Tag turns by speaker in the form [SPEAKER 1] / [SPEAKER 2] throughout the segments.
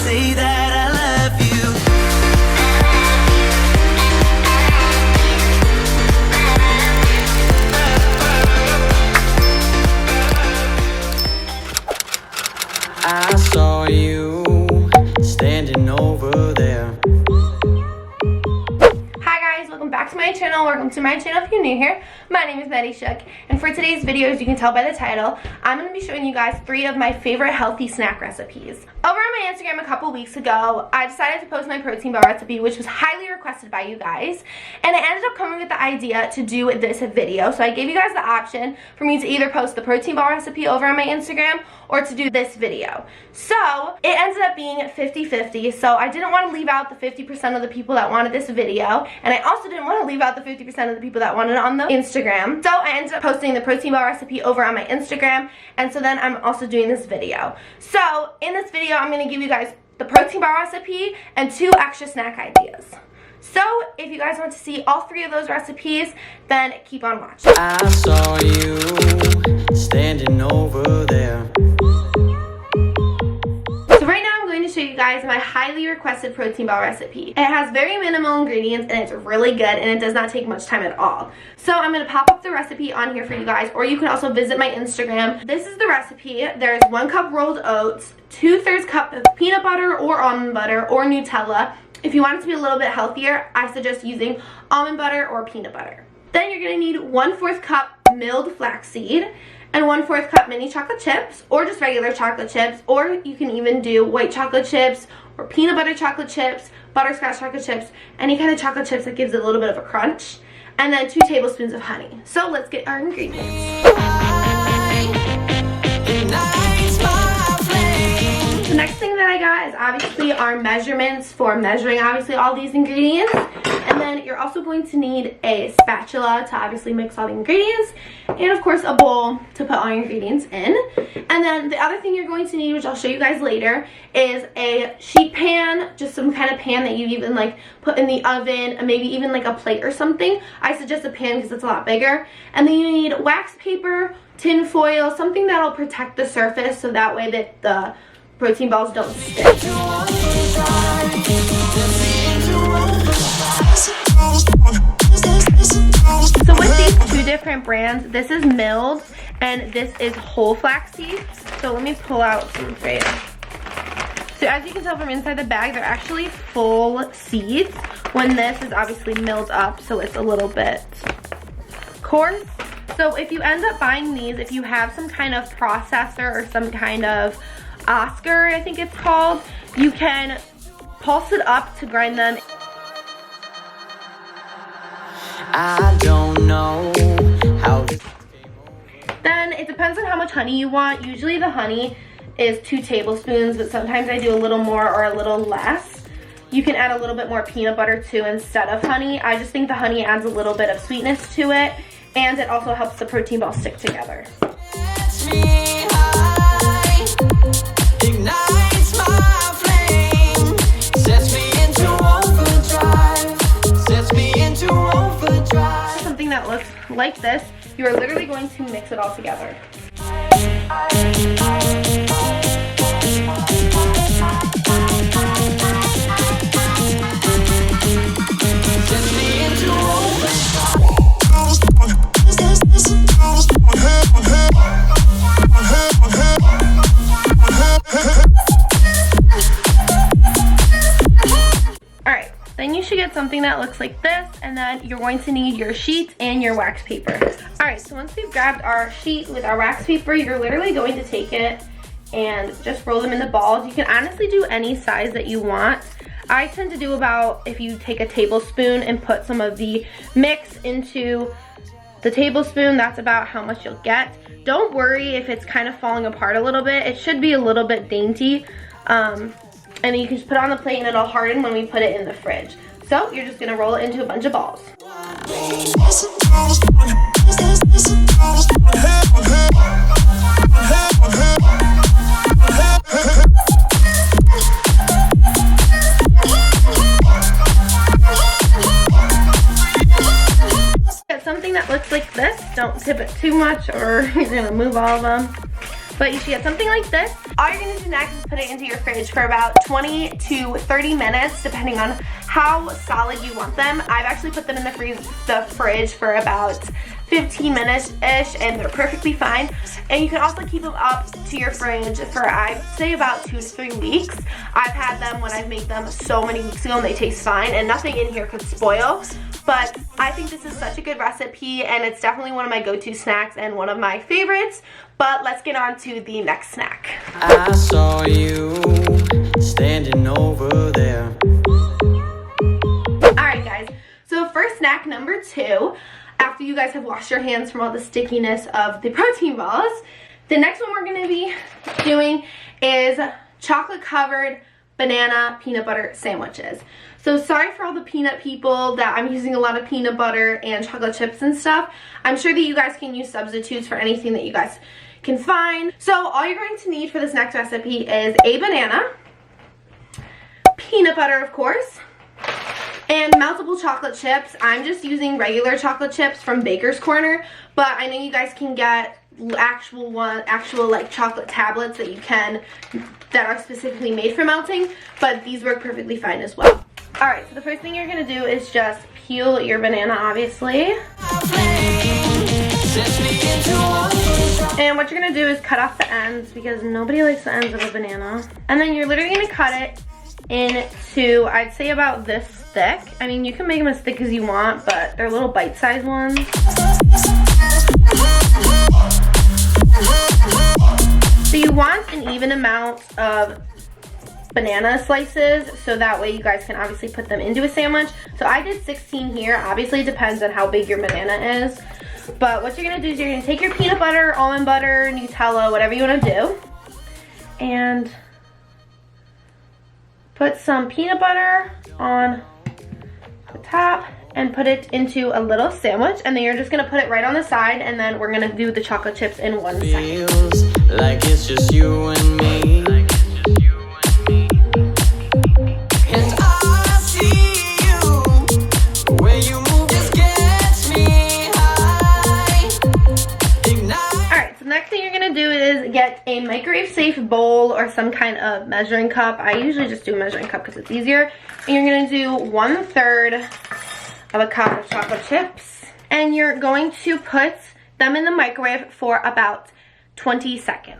[SPEAKER 1] say that I love you. I saw you standing over there.
[SPEAKER 2] Hi guys, welcome back to my channel. Welcome to my channel if you're new here. My name is Maddie Shook, and for today's video, as you can tell by the title, I'm going to be showing you guys 3 of my favorite healthy snack recipes. Over on my Instagram a couple weeks ago, I decided to post my protein bar recipe, which was highly requested by you guys, and I ended up coming with the idea to do this video. So I gave you guys the option for me to either post the protein bar recipe over on my Instagram or to do this video. So it ended up being 50-50, so I didn't want to leave out the 50% of the people that wanted this video, and I also didn't want to leave out the 50% of the people that wanted it on the Instagram. So I ended up posting the protein bar recipe over on my Instagram, and so then I'm also doing this video. So in this video, I'm going to give you guys the protein bar recipe and 2 extra snack ideas. So if you guys want to see all 3 of those recipes, then keep on watching.
[SPEAKER 1] I saw you standing over there.
[SPEAKER 2] So right now I'm going to show you guys my highly requested protein bar recipe. It has very minimal ingredients and it's really good, and it does not take much time at all. So I'm going to pop up the recipe on here for you guys, or you can also visit my Instagram. This is the recipe. There's 1 cup rolled oats, 2/3 cup of peanut butter or almond butter or Nutella. If you want it to be a little bit healthier, I suggest using almond butter or peanut butter. Then you're going to need 1/4 cup milled flaxseed and 1/4 cup mini chocolate chips, or just regular chocolate chips, or you can even do white chocolate chips or peanut butter chocolate chips, butterscotch chocolate chips, any kind of chocolate chips that gives it a little bit of a crunch, and then 2 tablespoons of honey. So let's get our ingredients. The next thing that I got is obviously our measurements for measuring obviously all these ingredients, and then you're also going to need a spatula to obviously mix all the ingredients, and of course a bowl to put all your ingredients in. And then the other thing you're going to need, which I'll show you guys later, is a sheet pan, just some kind of pan that you even like put in the oven, and maybe even like a plate or something. I suggest a pan because it's a lot bigger. And then you need wax paper, tin foil, something that'll protect the surface so that way that the protein balls don't stick. So with these 2 different brands, this is milled and this is whole flaxseed. So let me pull out some for you. So as you can tell from inside the bag, they're actually full seeds, when this is obviously milled up, so it's a little bit coarse. So if you end up buying these, if you have some kind of processor or some kind of Oscar, I think it's called, you can pulse it up to grind them.
[SPEAKER 1] I don't know how.
[SPEAKER 2] Then it depends on how much honey you want. Usually the honey is 2 tablespoons, but sometimes I do a little more or a little less. You can add a little bit more peanut butter too instead of honey. I just think the honey adds a little bit of sweetness to it, and it also helps the protein ball stick together. Something that looks like this, you are literally going to mix it all together. Alright, then you should get something that looks like this, and then you're going to need your sheet and your wax paper. Alright, so once we've grabbed our sheet with our wax paper, you're literally going to take it and just roll them into balls. You can honestly do any size that you want. I tend to do about, if you take a tablespoon and put some of the mix into the tablespoon, that's about how much you'll get. Don't worry if it's kind of falling apart a little bit. It should be a little bit dainty. And then you can just put it on the plate and it'll harden when we put it in the fridge. So you're just gonna roll it into a bunch of balls. Get something that looks like this. Don't tip it too much or you're gonna move all of them. But you should get something like this. All you're gonna do next is put it into your fridge for about 20 to 30 minutes, depending on how solid you want them. I've actually put them in the fridge for about 15 minutes-ish, and they're perfectly fine. And you can also keep them up to your fridge for, I'd say, about 2 to 3 weeks. I've had them when I've made them so many weeks ago, and they taste fine, and nothing in here could spoil. But I think this is such a good recipe, and it's definitely one of my go-to snacks and one of my favorites. But let's get on to the next snack.
[SPEAKER 1] I saw you standing over there.
[SPEAKER 2] Alright guys, so for snack number 2, after you guys have washed your hands from all the stickiness of the protein balls, the next one we're going to be doing is chocolate covered banana peanut butter sandwiches. So sorry for all the peanut people that I'm using a lot of peanut butter and chocolate chips and stuff. I'm sure that you guys can use substitutes for anything that you guys can find. So all you're going to need for this next recipe is a banana, peanut butter of course, and meltable chocolate chips. I'm just using regular chocolate chips from Baker's Corner, but I know you guys can get actual like chocolate tablets that are specifically made for melting, but these work perfectly fine as well. Alright, so the first thing you're gonna do is just peel your banana, obviously. And what you're gonna do is cut off the ends, because nobody likes the ends of a banana. And then you're literally gonna cut it into, I'd say, about this thick. I mean, you can make them as thick as you want, but they're little bite-sized ones. So you want an even amount of banana slices, so that way you guys can obviously put them into a sandwich. So I did 16 here. Obviously it depends on how big your banana is. But what you're gonna do is you're gonna take your peanut butter, almond butter, Nutella, whatever you wanna do, and put some peanut butter on the top and put it into a little sandwich, and then you're just gonna put it right on the side, and then we're gonna do the chocolate chips in 1 second.
[SPEAKER 1] Feels like it's just you and me. And I see you, where you move just gets me high. Ignite.
[SPEAKER 2] Alright, so the next thing you're gonna do is get a microwave safe bowl or some kind of measuring cup. I usually just do a measuring cup because it's easier. And you're gonna do 1/3 of a cup of chocolate chips, and you're going to put them in the microwave for about 20 seconds.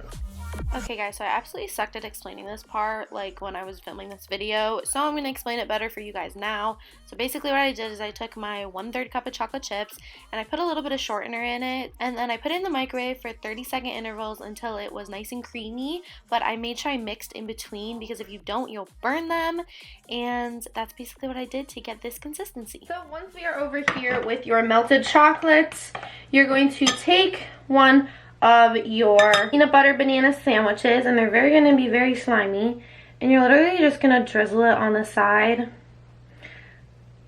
[SPEAKER 2] Okay guys, so I absolutely sucked at explaining this part like when I was filming this video, so I'm going to explain it better for you guys now. So basically what I did is I took my 1/3 cup of chocolate chips and I put a little bit of shortener in it, and then I put it in the microwave for 30-second intervals until it was nice and creamy, but I made sure I mixed in between, because if you don't, you'll burn them, and that's basically what I did to get this consistency. So once we are over here with your melted chocolates, you're going to take one of your peanut butter banana sandwiches, and they're going to be very slimy, and you're literally just going to drizzle it on the side.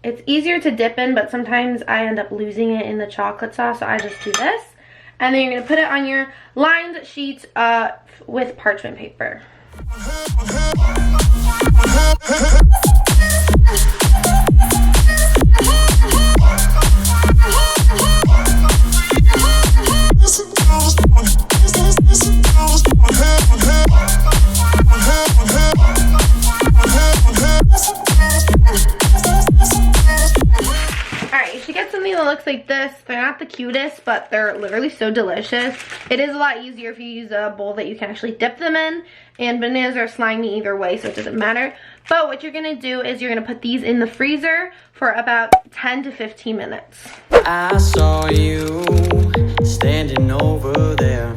[SPEAKER 2] It's easier to dip in, but sometimes I end up losing it in the chocolate sauce, so I just do this. And then you're going to put it on your lined sheet with parchment paper. Alright, you should get something that looks like this. They're not the cutest, but they're literally so delicious. It is a lot easier if you use a bowl that you can actually dip them in, and bananas are slimy either way, so it doesn't matter. But what you're going to do is you're going to put these in the freezer for about 10 to 15 minutes.
[SPEAKER 1] I saw you standing over there.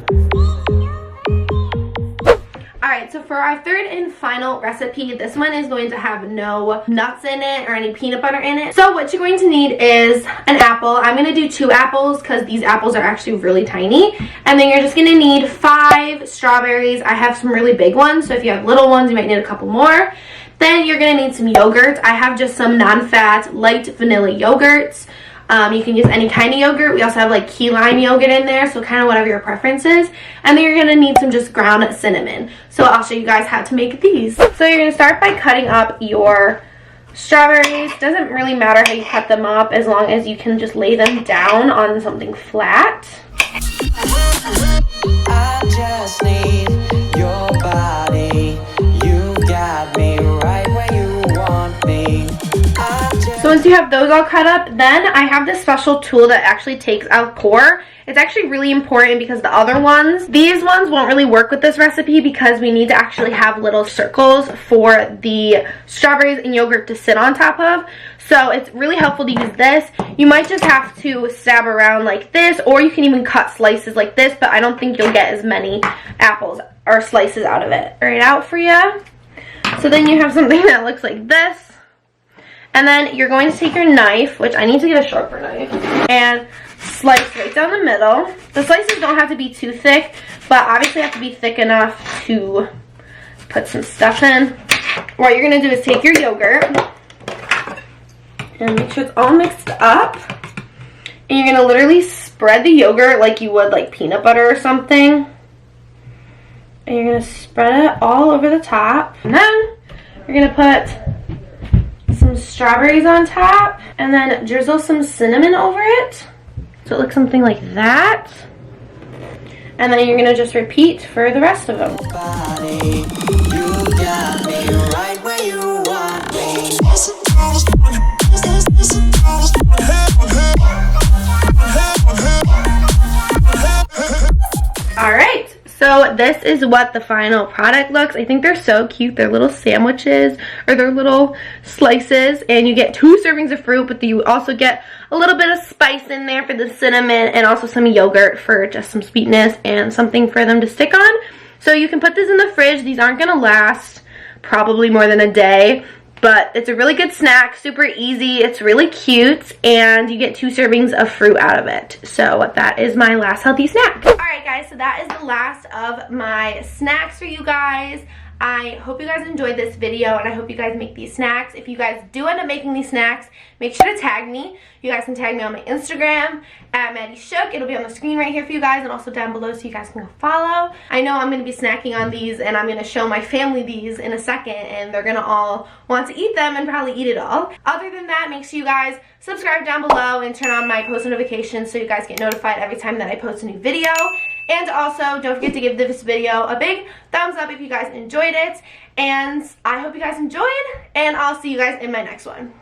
[SPEAKER 2] Alright, so for our third and final recipe, this one is going to have no nuts in it or any peanut butter in it. So what you're going to need is an apple. I'm going to do 2 apples because these apples are actually really tiny. And then you're just going to need 5 strawberries. I have some really big ones, so if you have little ones, you might need a couple more. Then you're going to need some yogurt. I have just some non-fat, light vanilla yogurts. You can use any kind of yogurt. We also have like key lime yogurt in there, so kind of whatever your preference is. And then you're going to need some just ground cinnamon. So I'll show you guys how to make these. So you're going to start by cutting up your strawberries. Doesn't really matter how you cut them up, as long as you can just lay them down on something flat.
[SPEAKER 1] I just just need your body. You got me right where you want me.
[SPEAKER 2] So once you have those all cut up, then I have this special tool that actually takes out core. It's actually really important because the other ones, these ones won't really work with this recipe because we need to actually have little circles for the strawberries and yogurt to sit on top of. So it's really helpful to use this. You might just have to stab around like this, or you can even cut slices like this, but I don't think you'll get as many apples or slices out of it. Right out for you. So then you have something that looks like this. And then you're going to take your knife, which I need to get a sharper knife, and slice right down the middle. The slices don't have to be too thick, but obviously have to be thick enough to put some stuff in. What you're going to do is take your yogurt and make sure it's all mixed up. And you're going to literally spread the yogurt like you would like peanut butter or something. And you're going to spread it all over the top. And then you're going to put some strawberries on top, and then drizzle some cinnamon over it so it looks something like that. And then you're gonna just repeat for the rest of them.
[SPEAKER 1] Body, you got me right where you want me.
[SPEAKER 2] All right, so this is what the final product looks. I think they're so cute. They're little sandwiches, or they're little slices, and you get 2 servings of fruit, but you also get a little bit of spice in there for the cinnamon, and also some yogurt for just some sweetness and something for them to stick on. So you can put this in the fridge. These aren't gonna last probably more than a day, but it's a really good snack, super easy, it's really cute, and you get 2 servings of fruit out of it. So that is my last healthy snack. Alright guys, so that is the last of my snacks for you guys. I hope you guys enjoyed this video, and I hope you guys make these snacks. If you guys do end up making these snacks, make sure to tag me. You guys can tag me on my Instagram at Maddie Shook. It'll be on the screen right here for you guys, and also down below so you guys can go follow. I know I'm going to be snacking on these, and I'm going to show my family these in a second, and they're going to all want to eat them and probably eat it all. Other than that, make sure you guys subscribe down below and turn on my post notifications so you guys get notified every time that I post a new video. And also, don't forget to give this video a big thumbs up if you guys enjoyed it. And I hope you guys enjoyed, and I'll see you guys in my next one.